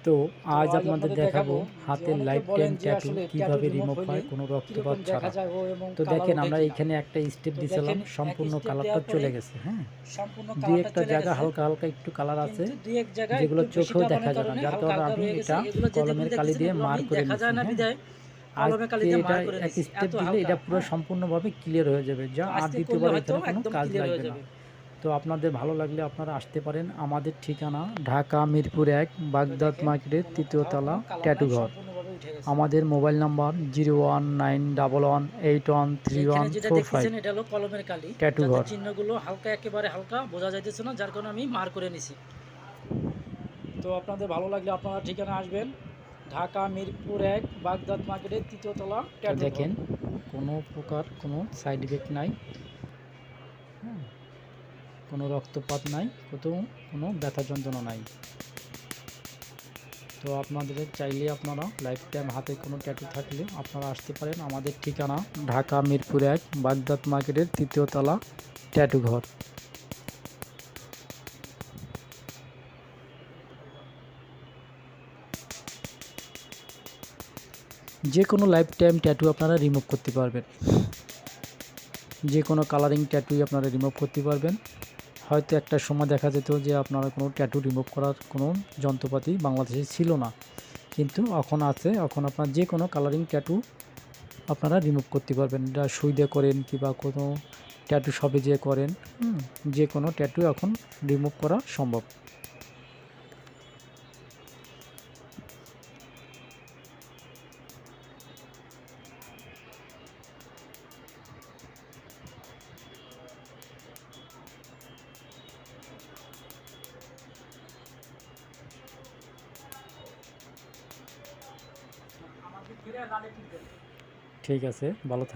তো আজ আপনাদের দেখাবো হাতের লাইফ টাইম ট্যাটু কিভাবে রিমুভ হয় কোনো রক্তপাত ছাড়া। তো দেখেন আমরা এখানে একটা স্টেপ দিয়েছিলাম, সম্পূর্ণ কালারটা চলে গেছে। হ্যাঁ, দুই একটা জায়গা হালকা হালকা একটু কালার আছে যেগুলো চোখেও দেখা যায় না, যার কারণে আমি এটা কলমের কালি দিয়ে মার করে নিচ্ছি। হ্যাঁ, আজকে এটা এক স্টেপ দিলে এটা পুরো সম্পূর্ণভাবে ক্লিয়ার হয়ে যাবে, যা আর দ্বিতীয়বার এখানে কোনো কাজ লাগবে না। তো আপনাদের ভালো লাগলে আপনারা আসতে পারেন। আমাদের ঠিকানা ঢাকা মিরপুর ১ বাগদাদ মার্কেটের ৩য় তলা ট্যাটু ঘর। আমাদের মোবাইল নাম্বার 01911813145। এটা হলো কলমের কালি, ট্যাটু ঘর। চিহ্নগুলো হালকা, একেবারে হালকা বোঝা যাইতেছে না, যার কারণে আমি মার করে নিছি। তো আপনাদের ভালো লাগলে আপনারা ঠিকানা আসবেন, ঢাকা মিরপুর ১ বাগদাদ মার্কেটের ৩য় তলা ট্যাটু ঘর। দেখেন কোনো প্রকার কোনো সাইড ইফেক্ট নাই, হ্যাঁ, কোনো রক্তপাত নাই, কোনো ব্যথা যন্ত্রণা নাই। তো আপনাদের চাইলে আপনারা লাইফ টাইম হাতে কোনো ট্যাটু থাকলে আপনারা আসতে পারেন। আমাদের ঠিকানা ঢাকা মিরপুর ১ বাগদাদ মার্কেটের ৩য় তলা ট্যাটু ঘর। যে কোনো লাইফ টাইম ট্যাটু আপনারা রিমুভ করতে পারবেন, যে কোনো কালারিং ট্যাটুই আপনারা রিমুভ করতে পারবেন। হয়তো একটা সময় দেখা যেত যে আপনারা কোনো ট্যাটু রিমুভ করার কোনো যন্ত্রপাতি বাংলাদেশে ছিল না, কিন্তু এখন আছে। এখন আপনার যে কোনো কালারিং ট্যাটু আপনারা রিমুভ করতে পারবেন, এটা সুই দিয়ে করেন কিংবা কোনো ট্যাটু শপে যেয়ে করেন, যে কোনো ট্যাটু এখন রিমুভ করা সম্ভব। ঠিক আছে, ভালো থাকবেন।